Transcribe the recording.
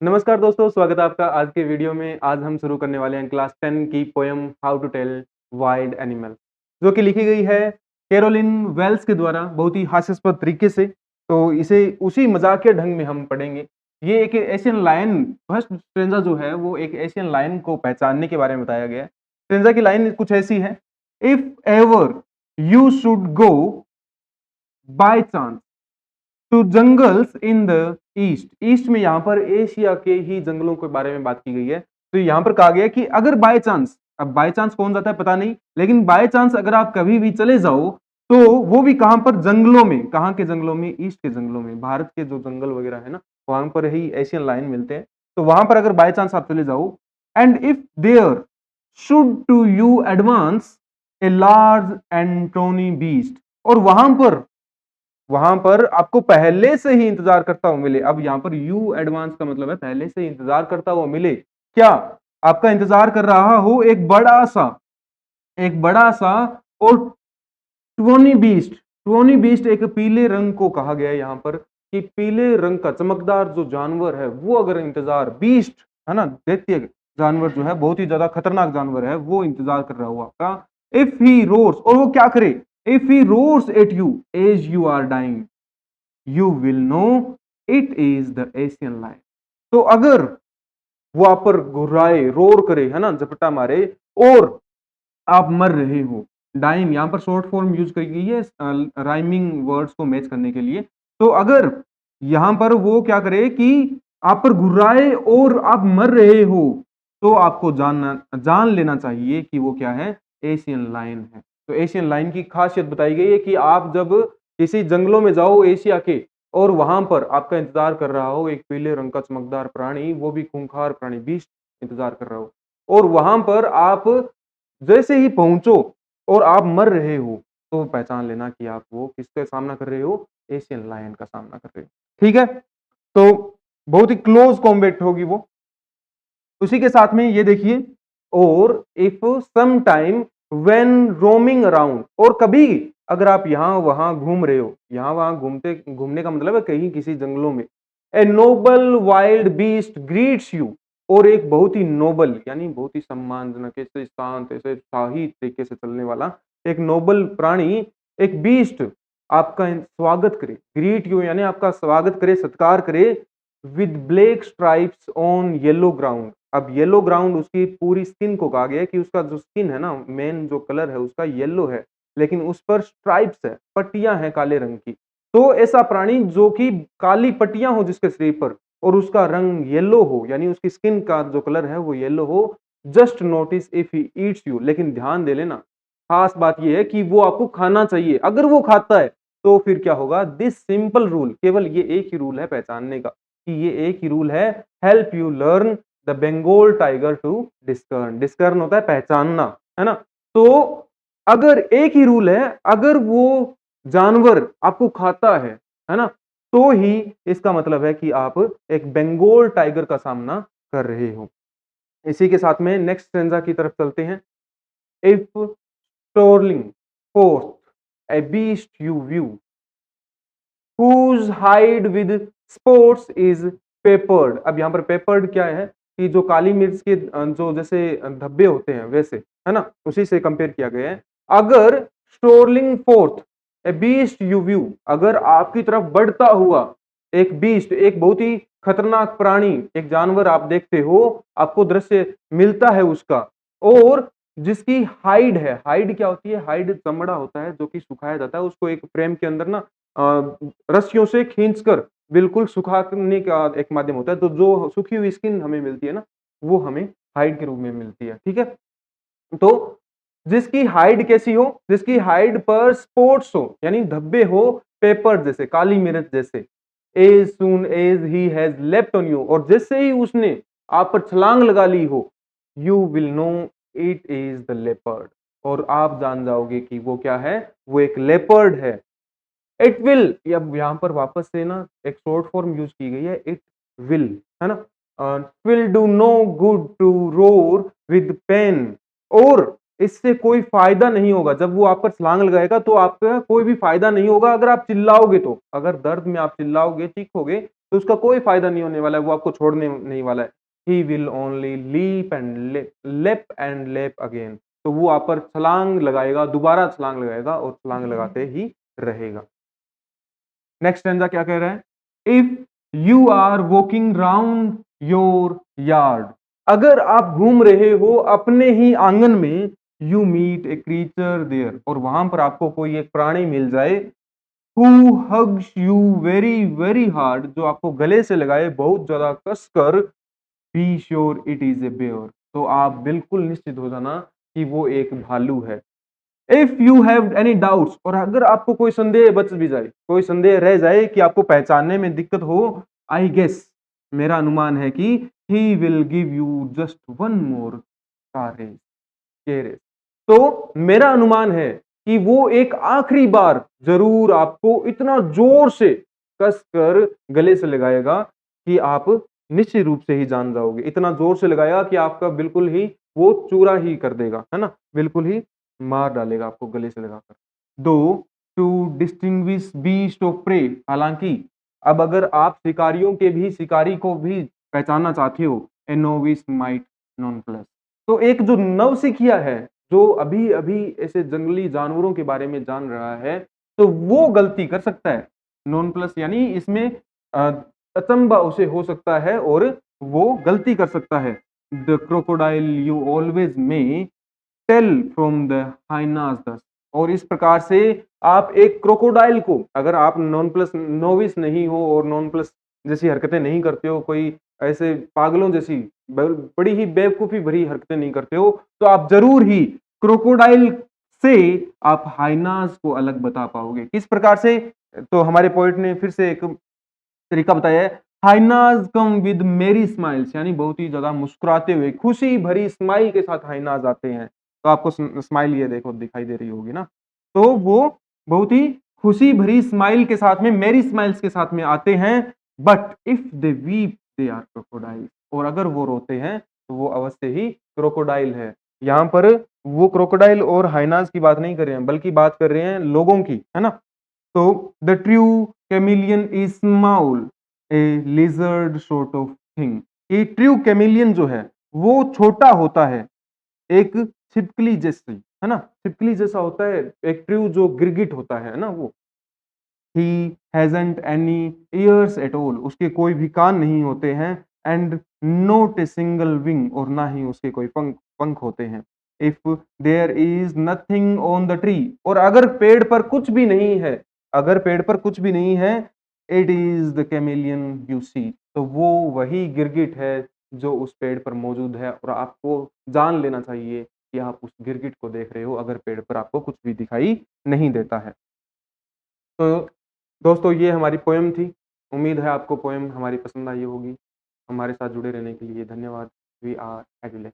नमस्कार दोस्तों, स्वागत है आपका आज के वीडियो में। आज हम शुरू करने वाले हैं क्लास 10 की poem how to tell wild animal, जो कि लिखी गई है कैरोलिन वेल्स के द्वारा बहुत ही हास्यास्पद तरीके से। तो इसे उसी मजाकिया ढंग में हम पढ़ेंगे। ये एक एशियन लायन, फर्स्ट स्ट्रेंजा जो है वो एक एशियन लायन को पहचानने के बारे में बताया गया है। स्ट्रेंजा की लाइन कुछ ऐसी है: if ever you should go by chance to jungles in the east. East में यहाँ पर एशिया के ही जंगलों के बारे में बात की गई है। तो यहाँ पर कहा गया कि अगर बाय चांस, अब बाय चांस कौन जाता है पता नहीं, लेकिन बाय चांस अगर आप कभी भी चले जाओ तो वो भी कहां पर, जंगलों में। कहां के जंगलों में? ईस्ट के जंगलों में। भारत के जो जंगल वगैरह है ना, वहां पर ही एशियन लायन मिलते हैं। तो वहां पर अगर बाय चांस आप चले जाओ, and if there should to you advance a large and tawny beast, और वहां पर आपको पहले से ही इंतजार करता हुआ मिले। अब यहां पर यू एडवांस का मतलब है पहले से ही इंतजार करता हुआ मिले। क्या आपका इंतजार कर रहा हो एक बड़ा सा और टुओनी बीस्ट एक पीले रंग को कहा गया है यहाँ पर, कि पीले रंग का चमकदार जो जानवर है वो अगर इंतजार, बीस्ट है ना, दैत्य जानवर जो है, बहुत ही ज्यादा खतरनाक जानवर है, वो इंतजार कर रहा हो आपका। इफ ही रोर्स, और वो क्या करे, if he roars at you as you are dying, you will know it is the Asian lion. तो अगर वो आप पर घुर्राए, रोर करे, है ना, झपटा मारे, और आप मर रहे हो, डाइंग यहां पर शॉर्ट फॉर्म यूज करी गई है राइमिंग वर्ड्स को मैच करने के लिए। तो अगर यहां पर वो क्या करे कि आप पर घुर्राए और आप मर रहे हो, तो आपको जान लेना चाहिए कि वो क्या है, एशियन लायन है। तो एशियन लायन की खासियत बताई गई है कि आप जब किसी जंगलों में जाओ एशिया के, और वहां पर आपका इंतजार कर रहा हो एक पीले रंग का चमकदार प्राणी, वो भी खूंखार प्राणी, बीस्ट इंतजार कर रहा हो, और वहां पर आप जैसे ही पहुंचो और आप मर रहे हो, तो पहचान लेना कि आप वो किसका सामना कर रहे हो, एशियन लायन का सामना कर रहे हो। ठीक है, तो बहुत ही क्लोज कॉम्बैट होगी वो। उसी के साथ में ये देखिए, और if some time when roaming around, और कभी अगर आप यहां वहां घूम रहे हो, यहां वहां घूमने का मतलब है कहीं किसी जंगलों में, a noble wild beast greets you, और एक बहुत ही नोबल यानी बहुत ही सम्मानजनक, ऐसे शांत, ऐसे शाही तरीके से चलने वाला एक नोबल प्राणी, एक बीस्ट आपका स्वागत करे, ग्रीट यू यानी आपका स्वागत करे, सत्कार करे, with black stripes on yellow ground. अब येलो ग्राउंड, उसकी पूरी स्किन को कहा गया है कि उसका जो स्किन है ना, मेन जो कलर है उसका येलो है, लेकिन उस पर स्ट्राइप्स है, पट्टियां हैं काले रंग की। तो ऐसा प्राणी जो कि काली पट्टियां हो जिसके शरीर पर, और उसका रंग येलो हो, यानी उसकी स्किन का जो कलर है वो येलो हो, just notice if he eats you, लेकिन ध्यान दे लेना, खास बात यह है कि वो आपको खाना चाहिए। अगर वो खाता है तो फिर क्या होगा, दिस सिंपल रूल, केवल ये एक ही रूल है पहचानने का, कि ये एक ही रूल है, help you learn the Bengal tiger to discern. Discern होता है पहचानना, है ना। तो अगर एक ही रूल है, अगर वो जानवर आपको खाता है ना, तो ही इसका मतलब है कि आप एक बंगाल टाइगर का सामना कर रहे हो। इसी के साथ में नेक्स्ट स्टेंजा की तरफ चलते हैं। If stalking forth a beast you view, whose hide with spots is peppered. अब यहाँ पर पेपर्ड क्या है, कि जो काली मिर्च के जो जैसे धब्बे होते हैं वैसे, है ना, उसी से कंपेयर किया गया है। अगर stalking forth a beast you view, अगर आपकी तरफ बढ़ता हुआ एक बीस्ट, एक बहुत ही खतरनाक प्राणी, एक जानवर आप देखते हो, आपको दृश्य मिलता है उसका, और जिसकी हाइड है, हाइड क्या होती है, हाइड चमड़ा होता है जो कि सुखाया जाता है, उसको एक फ्रेम के अंदर ना रस्सियों से खींचकर बिल्कुल सुखाने का एक माध्यम होता है। तो जो सूखी हुई स्किन हमें मिलती है ना, वो हमें हाइड के रूप में मिलती है। ठीक है, तो जिसकी हाइड कैसी हो, जिसकी हाइड पर स्पॉट्स हो यानी धब्बे हो, पेपर जैसे, काली मिर्च जैसे, as soon as he has left on you, और जैसे ही उसने आप पर छलांग लगा ली हो, you will know it is the leopard, और आप जान जाओगे कि वो क्या है, वो एक लेपर्ड है। इट विल, अब यहां पर वापस से ना एक शॉर्ट फॉर्म यूज की गई है, इट विल, है ना, will do no good to roar with pain, और इससे कोई फायदा नहीं होगा। जब वो आप पर छलांग लगाएगा तो आपका कोई भी फायदा नहीं होगा अगर आप चिल्लाओगे तो। अगर दर्द में आप चिल्लाओगे, चीखोगे तो उसका कोई फायदा नहीं होने वाला है, वो आपको छोड़ने नहीं वाला है। ही विल ओनली लेप एंड लेप अगेन। तो वो आप पर छलांग लगाएगा, दोबारा छलांग लगाएगा और छलांग लगाते ही रहेगा। नेक्स्ट स्टैंजा क्या कह रहा है? If you are walking round your yard, अगर आप घूम रहे हो अपने ही आंगन में, you meet a creature there, और वहां पर आपको कोई एक प्राणी मिल जाए, who hugs you very very hard, जो आपको गले से लगाए बहुत ज्यादा कसकर, be sure it is a bear, तो आप बिल्कुल निश्चित हो जाना कि वो एक भालू है। If you have any doubts, और अगर आपको कोई संदेह बच भी जाए, कोई संदेह रह जाए कि आपको पहचानने में दिक्कत हो, आई गेस, मेरा अनुमान है कि he will give you just one more caress, तो मेरा अनुमान है कि वो एक आखिरी बार जरूर आपको इतना जोर से कसकर गले से लगाएगा कि आप निश्चित रूप से ही जान जाओगे। इतना जोर से लगाएगा कि आपका बिल्कुल ही वो चूरा ही कर देगा, है ना, बिल्कुल ही मार डालेगा आपको गले से लगाकर। Though to distinguish beast of prey, हालांकि अब अगर आप शिकारियों के भी शिकारी को भी पहचानना चाहते हो, ए नोविस माइट नॉन प्लस, तो एक जो नवसिखिया है, जो अभी अभी ऐसे जंगली जानवरों के बारे में जान रहा है, तो वो गलती कर सकता है। नॉन प्लस यानी इसमें अचंबा उसे हो सकता है और वो गलती कर सकता है। द क्रोकोडाइल यू ऑलवेज में टेल फ्रॉम द हाइनास दस, और इस प्रकार से आप एक क्रोकोडाइल को, अगर आप नॉन प्लस नोविस नहीं हो और नॉन प्लस जैसी हरकतें नहीं करते हो, कोई ऐसे पागलों जैसी बड़ी ही बेवकूफी भरी हरकतें नहीं करते हो, तो आप जरूर ही क्रोकोडाइल से आप हाइनास को अलग बता पाओगे। किस प्रकार से? तो हमारे पोइट ने फिर से एक तरीका बताया है, हाइनाज कम विद मेरी स्माइल्स, यानी बहुत ही ज्यादा मुस्कुराते हुए, खुशी भरी स्माइल के साथ हाइनाज आते हैं। तो आपको स्माइल ये देखो दिखाई दे रही होगी ना, तो वो बहुत ही खुशी भरी स्माइल के साथ में, मेरी स्माइल्स के साथ में आते हैं। But if they weep they are crocodile, और अगर वो रोते हैं तो वो अवश्य ही क्रोकोडाइल है। यहाँ पर वो क्रोकोडाइल और हाइनाज की बात नहीं कर रहे हैं, बल्कि बात कर रहे हैं लोगों की, है ना। तो the true chameleon is small, A lizard sort of thing. ये ट्रू कैमिलियन जो है वो छोटा होता है, एक छिपकली जैसी, है ना, छिपकली जैसा होता है एक ट्रू जो गिरगिट होता है ना वो। He hasn't any ears at all, उसके कोई भी कान नहीं होते हैं, and not a single wing, और ना ही उसके कोई पंख पंख होते हैं। If there is nothing on the tree, और अगर पेड़ पर कुछ भी नहीं है, अगर पेड़ पर कुछ भी नहीं है, it is the chameleon you see, तो वो वही गिरगिट है जो उस पेड़ पर मौजूद है, और आपको जान लेना चाहिए कि आप उस गिरगिट को देख रहे हो अगर पेड़ पर आपको कुछ भी दिखाई नहीं देता है। तो दोस्तों ये हमारी पोएम थी। उम्मीद है आपको पोएम हमारी पसंद आई होगी। हमारे साथ जुड़े रहने के लिए धन्यवाद। We are एग्रीलेस।